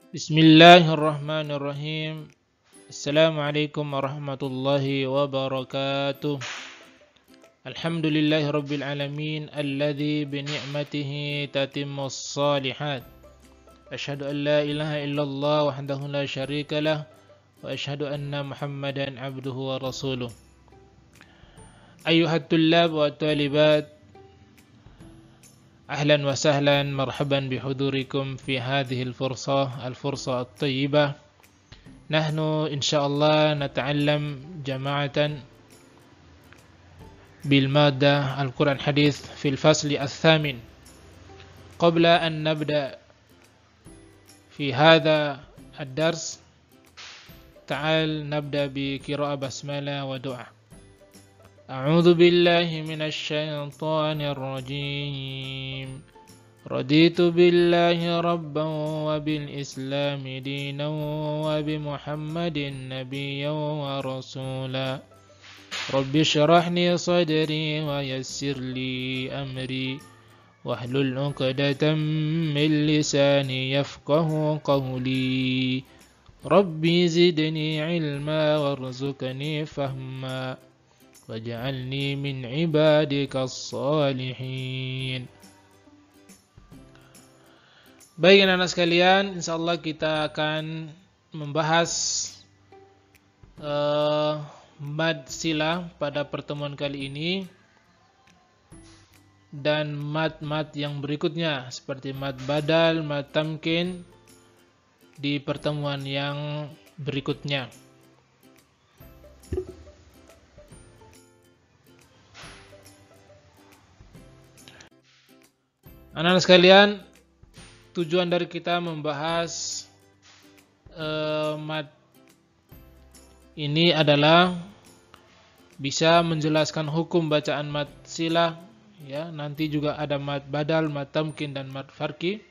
Bismillahirrahmanirrahim. Assalamualaikum warahmatullahi wabarakatuh. Alhamdulillahirabbil alamin alladzi bi ni'matihi tatimmus shalihat. Asyhadu an la ilaha illallah wahdahu la syarikalah wa asyhadu anna Muhammadan abduhu wa rasuluh. Ayyuhat tullab wa talibat, أهلا وسهلا مرحبا بحضوركم في هذه الفرصة الطيبة. نحن إن شاء الله نتعلم جماعة بالمادة القرآن الحديث في الفصل الثامن. قبل أن نبدأ في هذا الدرس تعال نبدأ بقراءة بسملة ودعاء. أعوذ بالله من الشيطان الرجيم. رضيت بالله ربا وبالإسلام دينا وبمحمد نبيا ورسولا. رب اشرح لي صدري ويسر لي أمري واحلل عقدة من لساني يفقه قولي. ربي زدني علما وارزقني فهما waj'alni min ibadikas shalihin. Baik anak-anak sekalian, insyaallah kita akan membahas mad silah pada pertemuan kali ini dan mad-mad yang berikutnya seperti mad badal, mad tamkin di pertemuan yang berikutnya. Anak-anak sekalian, tujuan dari kita membahas mad ini adalah bisa menjelaskan hukum bacaan mad silah, ya. Nanti juga ada mad badal, mad tamkin dan mad farqi.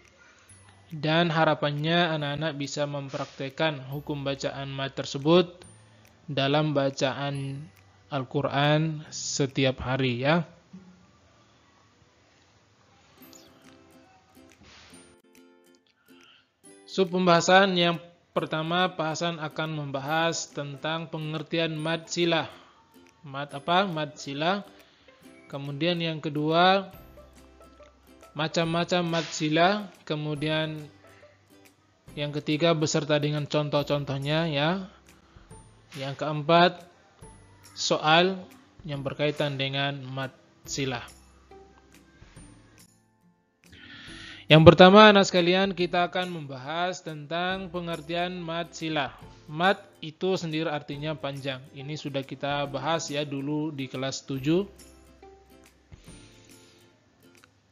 Dan harapannya anak-anak bisa mempraktekkan hukum bacaan mad tersebut dalam bacaan Al-Qur'an setiap hari, ya. Pembahasan yang pertama, bahasan akan membahas tentang pengertian mad silah. Mad apa? Mad silah. Kemudian yang kedua, macam-macam mad silah. Kemudian yang ketiga, beserta dengan contoh-contohnya, ya. Yang keempat, soal yang berkaitan dengan mad silah. Yang pertama, anak sekalian, kita akan membahas tentang pengertian mad silah. Mad itu sendiri artinya panjang. Ini sudah kita bahas ya dulu di kelas 7.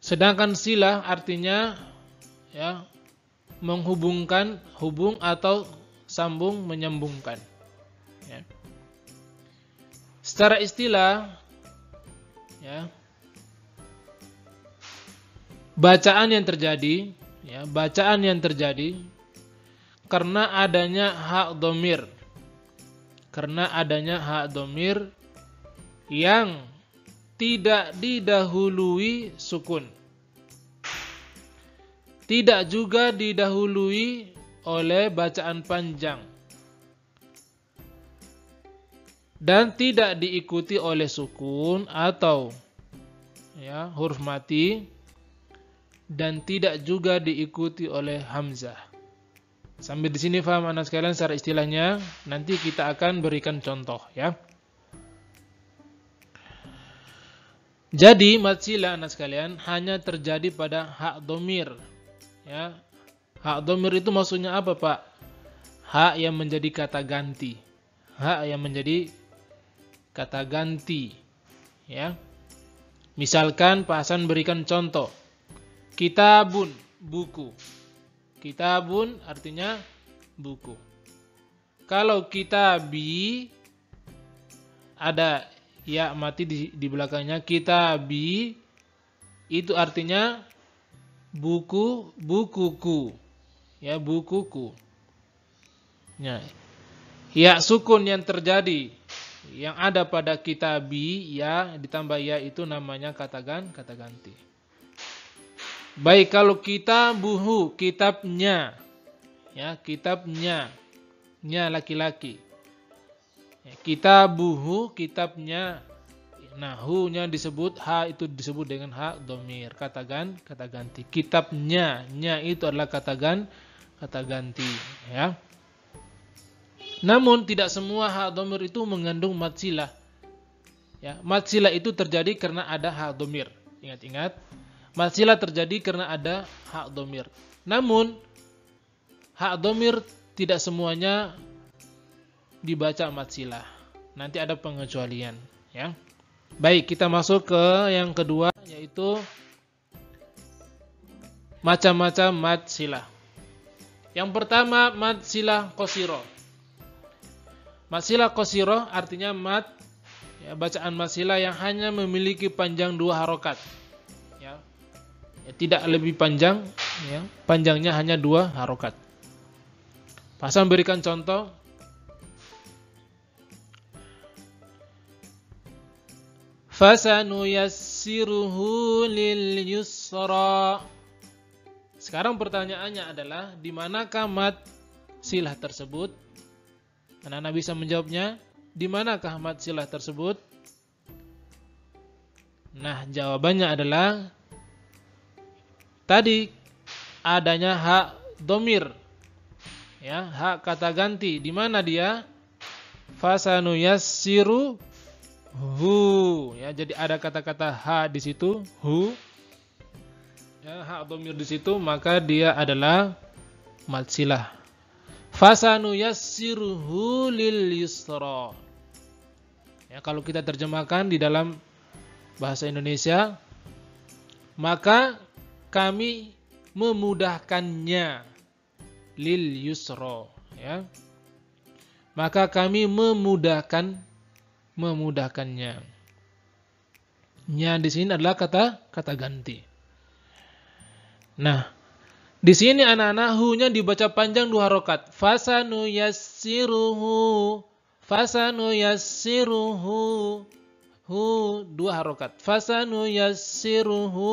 Sedangkan silah artinya ya menghubungkan, hubung atau sambung, menyambungkan. Ya. Secara istilah, ya, bacaan yang terjadi karena adanya hak dhamir. Karena adanya hak dhamir yang tidak didahului sukun. Tidak juga didahului oleh bacaan panjang. Dan tidak diikuti oleh sukun atau ya huruf mati. Dan tidak juga diikuti oleh hamzah. Sampai di sini paham anak sekalian secara istilahnya? Nanti kita akan berikan contoh, ya. Jadi mad silah anak sekalian hanya terjadi pada hak dhamir, ya. Hak dhamir itu maksudnya apa, Pak? Hak yang menjadi kata ganti. Hak yang menjadi kata ganti, ya. Misalkan Pak Hasan berikan contoh. Kitabun, buku. Kitabun artinya buku. Kalau kitabi ada ya mati di belakangnya, kitabi itu artinya buku, bukuku. Ya, bukuku. Ya, sukun yang terjadi yang ada pada kitabi ya ditambah ya itu namanya kata ganti. Baik, kalau kitabuhu, kitabnya, Ya, kitabnya, nya laki-laki. Ya, kitabuhu, kitabnya. Nah, hu-nya disebut, ha itu disebut dengan ha dhamir, kata ganti. Kitabnya, nya itu adalah kata ganti, ya. Namun tidak semua ha dhamir itu mengandung mad silah. Ya, mad silah itu terjadi karena ada ha dhamir. Ingat-ingat, mad silah terjadi karena ada ha dhamir. Namun ha dhamir tidak semuanya dibaca mad silah. Nanti ada pengecualian, ya. Baik, kita masuk ke yang kedua, yaitu macam-macam mad silah. Yang pertama, mad silah qasirah. Mad silah qasirah artinya mad, ya, bacaan mad silah yang hanya memiliki panjang 2 harokat. Ya. Ya, tidak lebih panjang, ya. Panjangnya hanya 2 harokat. Pasang berikan contoh. Fasanuyassiruhu lil yusra. Sekarang pertanyaannya adalah di manakah mad silah tersebut? Anak-anak bisa menjawabnya. Di manakah mad silah tersebut? Nah, jawabannya adalah tadi adanya ha dhamir. Ya, ha kata ganti. Di mana dia? Fasanuyassiru hu, ya, jadi ada kata-kata ha di situ, hu, ya, ha dhamir di situ, maka dia adalah mad silah. Fasanuyassiruhu lil yusra. Ya, kalau kita terjemahkan di dalam bahasa Indonesia, maka kami memudahkannya, lil yusra, ya. Maka kami memudahkannya. Nya di sini adalah kata ganti. Nah, di sini anak-anak hu-nya dibaca panjang 2 harokat. Fasanuyassiruhu, hu 2 harokat. Fasanuyassiruhu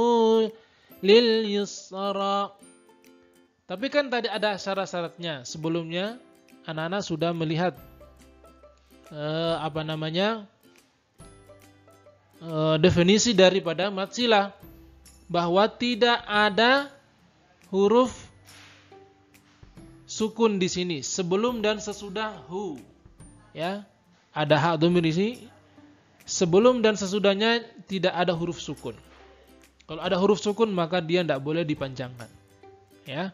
lil yusra. Tapi kan tadi ada syarat-syaratnya. Sebelumnya anak-anak sudah melihat definisi daripada mad silah, bahwa tidak ada huruf sukun di sini sebelum dan sesudah hu, ya. Ada ha dhamir di sini, sebelum dan sesudahnya tidak ada huruf sukun. Kalau ada huruf sukun maka dia tidak boleh dipanjangkan, ya.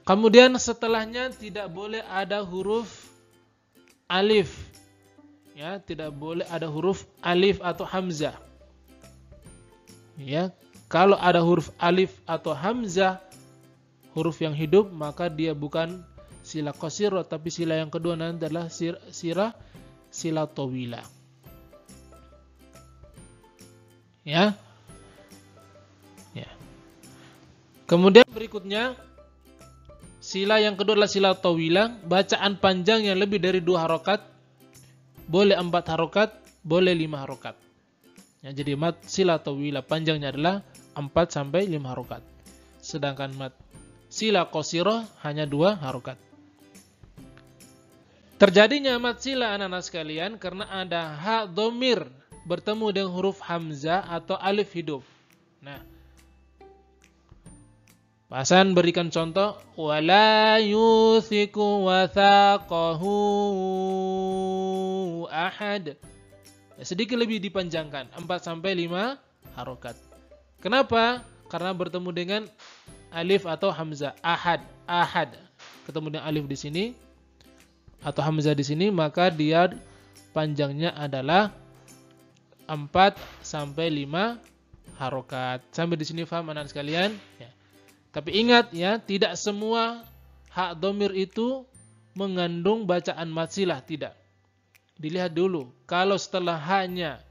Kemudian setelahnya tidak boleh ada huruf alif, ya, tidak boleh ada huruf alif atau hamzah. Ya, kalau ada huruf alif atau hamzah, huruf yang hidup, maka dia bukan sila qasirah, tapi sila yang kedua nanti adalah sila tawilah. Ya. Ya. Kemudian berikutnya, sila yang kedua adalah sila tawilah, bacaan panjang yang lebih dari 2 harokat, boleh 4 harokat, boleh 5 harokat. Ya, jadi mad sila tawilah panjangnya adalah 4 sampai 5 harokat. Sedangkan mad sila qasirah hanya 2 harokat. Terjadinya mad sila anak-anak sekalian karena ada ha dhamir bertemu dengan huruf hamzah atau alif hidup. Nah, Pasan berikan contoh, wala yuthiku wathaqahu ahad. Ya, sedikit lebih dipanjangkan, 4 sampai 5 harokat. Kenapa? Karena bertemu dengan alif atau hamzah, ahad, ketemu dengan alif di sini atau hamzah di sini, maka dia panjangnya adalah 4 sampai 5 harokat. Sampai di sini paham anak sekalian? Ya. Tapi ingat ya, tidak semua hak dhamir itu mengandung bacaan mad silah, tidak. Dilihat dulu, kalau setelah haknya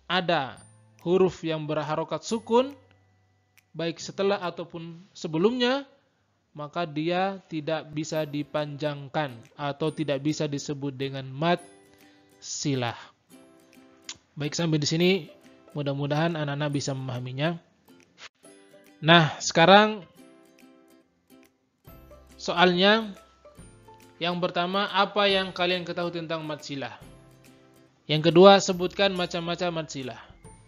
ada huruf yang berharokat sukun, baik setelah ataupun sebelumnya, maka dia tidak bisa dipanjangkan atau tidak bisa disebut dengan mad silah. Baik, sampai di sini mudah-mudahan anak-anak bisa memahaminya. Nah, sekarang soalnya yang pertama, apa yang kalian ketahui tentang mad silah? Yang kedua, sebutkan macam-macam mad silah.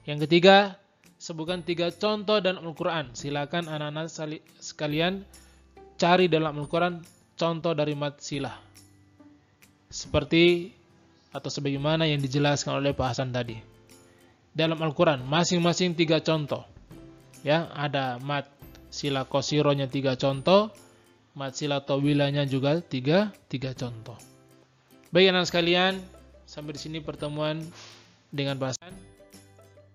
Yang ketiga, sebutkan 3 contoh dalam Al-Quran. Silakan anak-anak sekalian cari dalam Al-Quran contoh dari mad silah. Seperti atau sebagaimana yang dijelaskan oleh Pak Hasan tadi. Dalam Al-Quran, masing-masing 3 contoh. Ya, ada mad silah qasirohnya 3 contoh, mad silah tawilahnya juga 3 contoh. Baik anak sekalian, sampai di sini pertemuan dengan Pak Hasan.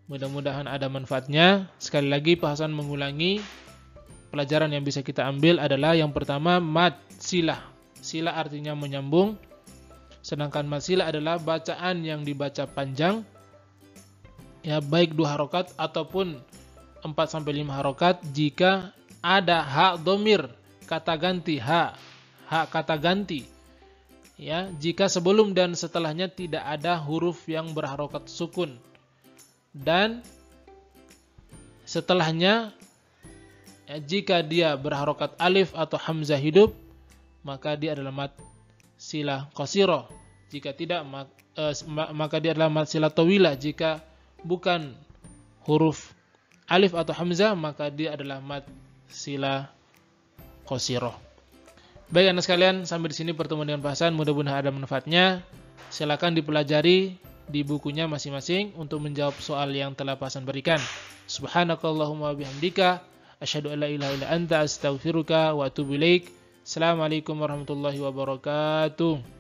Mudah-mudahan ada manfaatnya. Sekali lagi Pak Hasan mengulangi, pelajaran yang bisa kita ambil adalah yang pertama mad silah. Silah artinya menyambung. Sedangkan mad silah adalah bacaan yang dibaca panjang. Ya, baik 2 harokat ataupun 4-5 harokat jika ada hak domir, kata ganti, hak kata ganti. Ya, jika sebelum dan setelahnya tidak ada huruf yang berharokat sukun. Dan setelahnya ya, jika dia berharokat alif atau hamzah hidup, maka dia adalah mad silah qasiroh. Jika tidak, maka dia adalah mad silah tawilah. Jika bukan huruf alif atau hamzah, maka dia adalah mad silah qasiroh. Baik anak sekalian, sampai di sini pertemuan dengan Pak Hasan. Mudah-mudahan ada manfaatnya. Silakan dipelajari di bukunya masing-masing untuk menjawab soal yang telah Pak Hasan berikan. Subhanakallahumma bihamdika asyhadu an la ilaha illa anta astaghfiruka wa atubu ilaik. Assalamualaikum warahmatullahi wabarakatuh.